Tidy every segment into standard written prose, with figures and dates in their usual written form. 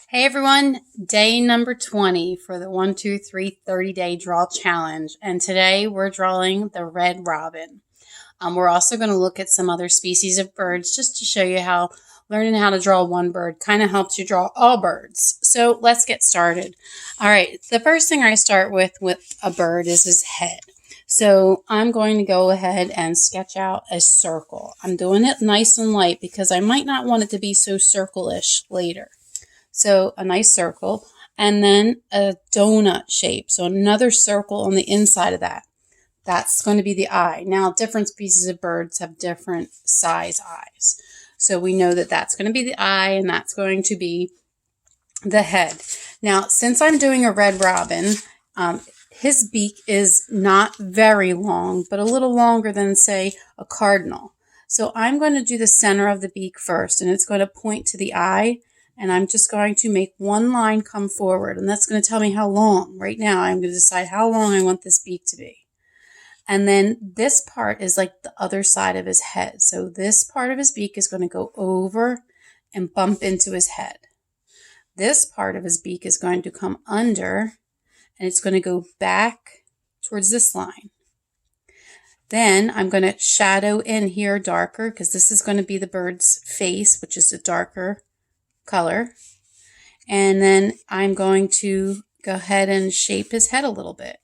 Hey everyone, day number 20 for the 1, 2, 3, 30-day draw challenge. And today we're drawing the red robin. We're also going to look at some other species of birds just to show you how learning how to draw one bird kind of helps you draw all birds. So let's get started. All right, the first thing I start with a bird is his head. So I'm going to go ahead and sketch out a circle. I'm doing it nice and light because I might not want it to be so circle-ish later. So a nice circle, and then a donut shape. So another circle on the inside of that. That's going to be the eye. Now, different species of birds have different size eyes. So we know that that's going to be the eye, and that's going to be the head. Now, since I'm doing a red robin, his beak is not very long, but a little longer than, say, a cardinal. So I'm going to do the center of the beak first, and it's going to point to the eye. And I'm just going to make one line come forward, and that's going to tell me how long. Right now, I'm going to decide how long I want this beak to be. And then this part is like the other side of his head. So this part of his beak is going to go over and bump into his head. This part of his beak is going to come under, and it's going to go back towards this line. Then I'm going to shadow in here darker, because this is going to be the bird's face, which is a darker color. And then I'm going to go ahead and shape his head a little bit.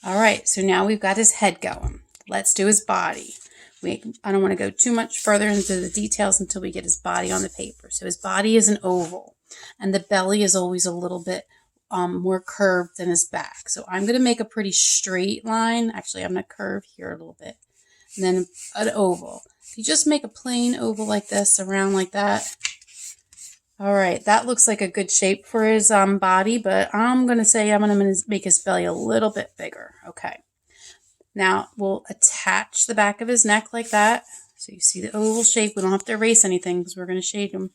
All right, so now we've got his head going. Let's do his body. I don't want to go too much further into the details until we get his body on the paper. So his body is an oval, and the belly is always a little bit more curved than his back. So I'm going to make a pretty straight line. Actually, I'm going to curve here a little bit. And then an oval. If you just make a plain oval like this, around like that. All right, that looks like a good shape for his body, but I'm going to say I'm going to make his belly a little bit bigger. Okay. Now, we'll attach the back of his neck like that. So you see the oval shape. We don't have to erase anything because we're going to shade him.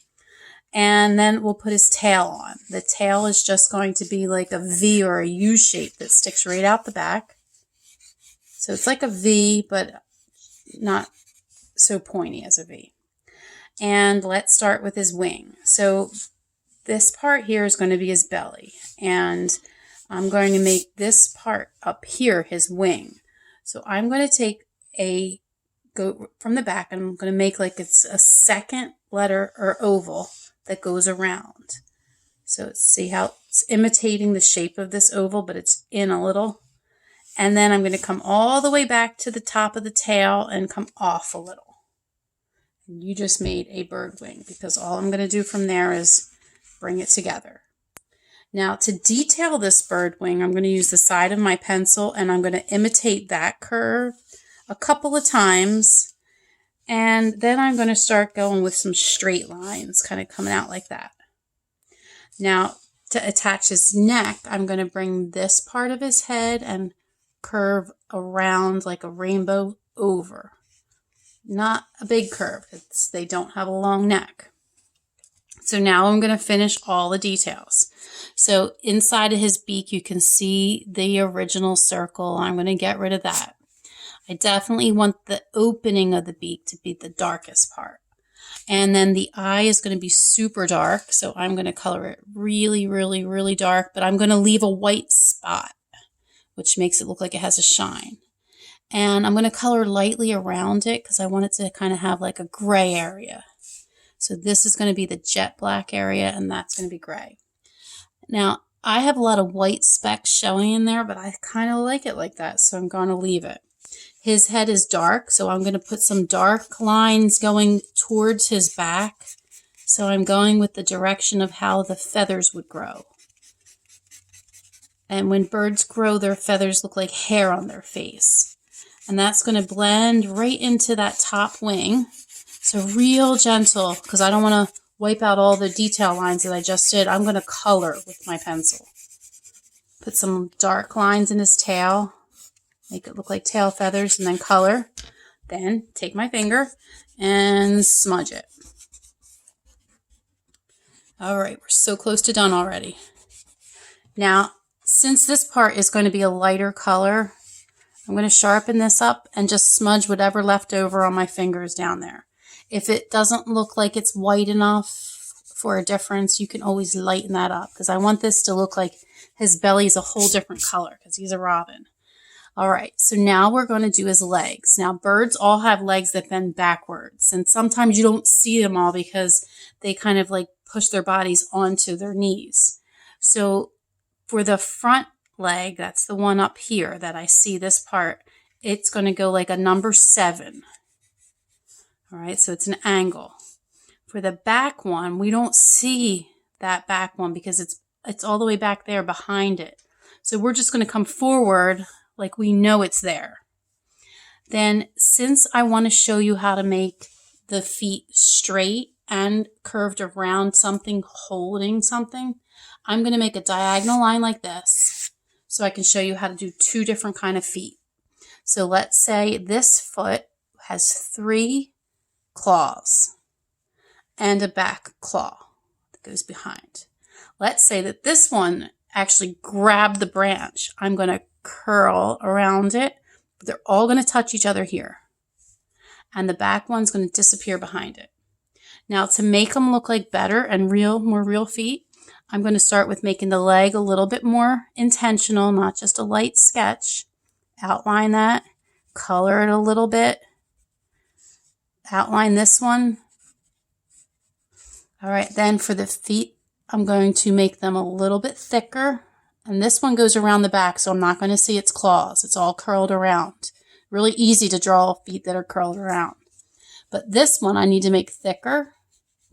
And then we'll put his tail on. The tail is just going to be like a V or a U shape that sticks right out the back. So it's like a V, but not so pointy as a V. And let's start with his wing. So this part here is going to be his belly. And I'm going to make this part up here his wing. So I'm going to go from the back, and I'm going to make like it's a second letter or oval that goes around. So see how it's imitating the shape of this oval, but it's in a little. And then I'm going to come all the way back to the top of the tail and come off a little. You just made a bird wing, because all I'm going to do from there is bring it together. Now, to detail this bird wing, I'm going to use the side of my pencil, and I'm going to imitate that curve a couple of times. And then I'm going to start going with some straight lines kind of coming out like that. Now, to attach his neck, I'm going to bring this part of his head and curve around like a rainbow over. Not a big curve. They don't have a long neck. So now I'm going to finish all the details. So inside of his beak, you can see the original circle. I'm going to get rid of that. I definitely want the opening of the beak to be the darkest part. And then the eye is going to be super dark. So I'm going to color it really, really, really dark. But I'm going to leave a white spot, which makes it look like it has a shine. And I'm going to color lightly around it because I want it to kind of have like a gray area. So this is going to be the jet black area, and that's going to be gray. Now, I have a lot of white specks showing in there, but I kind of like it like that, so I'm going to leave it. His head is dark, so I'm going to put some dark lines going towards his back. So I'm going with the direction of how the feathers would grow. And when birds grow, their feathers look like hair on their face. And that's going to blend right into that top wing. So real gentle, because I don't want to wipe out all the detail lines that I just did. I'm going to color with my pencil. Put some dark lines in his tail. Make it look like tail feathers, and then color. Then take my finger and smudge it. All right, we're so close to done already. Now, since this part is going to be a lighter color, I'm going to sharpen this up and just smudge whatever left over on my fingers down there. If it doesn't look like it's white enough for a difference, you can always lighten that up because I want this to look like his belly is a whole different color because he's a robin. All right, so now we're going to do his legs. Now, birds all have legs that bend backwards, and sometimes you don't see them all because they kind of like push their bodies onto their knees. So for the front leg, that's the one up here that I see this part, it's going to go like a number 7. All right, so it's an angle. For the back one, we don't see that back one because it's all the way back there behind it. So we're just going to come forward like we know it's there. Then since I want to show you how to make the feet straight and curved around something holding something, I'm going to make a diagonal line like this so I can show you how to do 2 different kind of feet. So let's say this foot has 3 claws and a back claw that goes behind. Let's say that this one actually grabbed the branch. I'm going to curl around it. They're all going to touch each other here. And the back one's going to disappear behind it. Now to make them look like better and more real feet, I'm going to start with making the leg a little bit more intentional, not just a light sketch. Outline that, color it a little bit. Outline this one. All right, then for the feet, I'm going to make them a little bit thicker. And this one goes around the back, so I'm not going to see its claws. It's all curled around. Really easy to draw feet that are curled around. But this one I need to make thicker,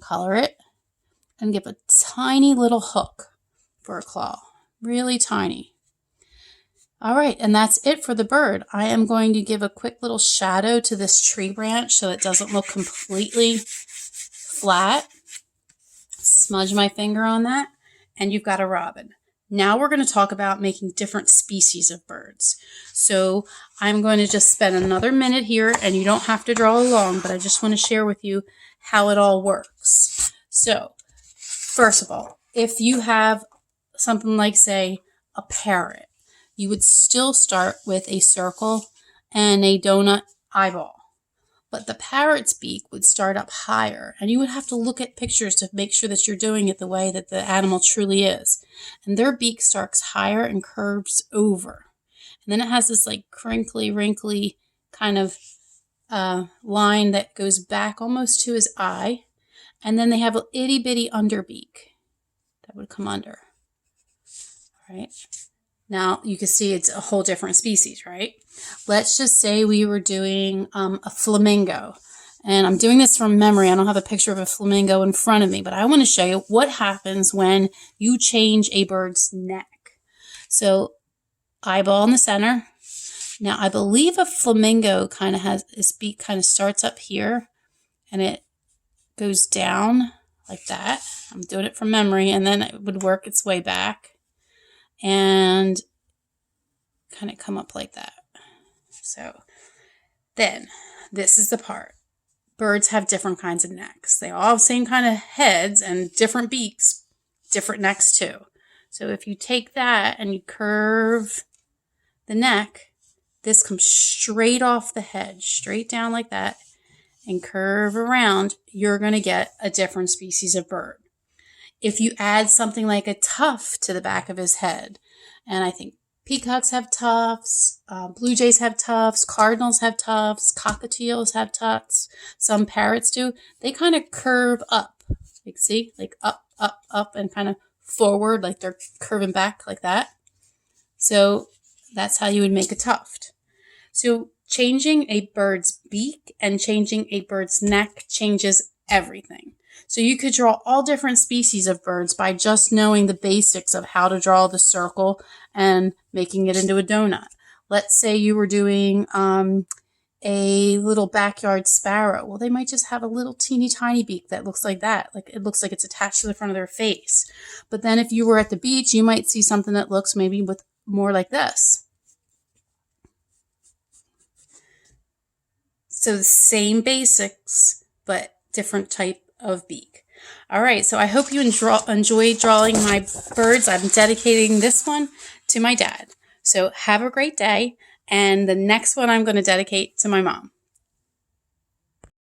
color it, and give a tiny little hook for a claw. Really tiny. All right, and that's it for the bird. I am going to give a quick little shadow to this tree branch so it doesn't look completely flat. Smudge my finger on that, and you've got a robin. Now we're going to talk about making different species of birds. So I'm going to just spend another minute here, and you don't have to draw along, but I just want to share with you how it all works. So first of all, if you have something like, say, a parrot, you would still start with a circle and a donut eyeball. But the parrot's beak would start up higher, and you would have to look at pictures to make sure that you're doing it the way that the animal truly is. And their beak starts higher and curves over. And then it has this like crinkly, wrinkly kind of line that goes back almost to his eye. And then they have an itty bitty underbeak that would come under. All right. Now you can see it's a whole different species, right? Let's just say we were doing a flamingo. And I'm doing this from memory. I don't have a picture of a flamingo in front of me, but I want to show you what happens when you change a bird's neck. So eyeball in the center. Now I believe a flamingo kind of has, its beak kind of starts up here and it goes down like that. I'm doing it from memory, and then it would work its way back and kind of come up like that. So then this is the part. Birds have different kinds of necks. They all have the same kind of heads and different beaks, different necks too. So if you take that and you curve the neck, this comes straight off the head, straight down like that, and curve around, you're going to get a different species of bird. If you add something like a tuft to the back of his head, and I think peacocks have tufts, blue jays have tufts, cardinals have tufts, cockatiels have tufts, some parrots do, they kind of curve up. Like see, like up, up, up, and kind of forward, like they're curving back like that. So that's how you would make a tuft. So changing a bird's beak and changing a bird's neck changes everything. So you could draw all different species of birds by just knowing the basics of how to draw the circle and making it into a donut. Let's say you were doing a little backyard sparrow. Well, they might just have a little teeny tiny beak that looks like that. Like it looks like it's attached to the front of their face. But then if you were at the beach, you might see something that looks maybe with more like this. So the same basics, but different type of beak. All right, so I hope you enjoy drawing my birds. I'm dedicating this one to my dad. So have a great day, and the next one I'm going to dedicate to my mom.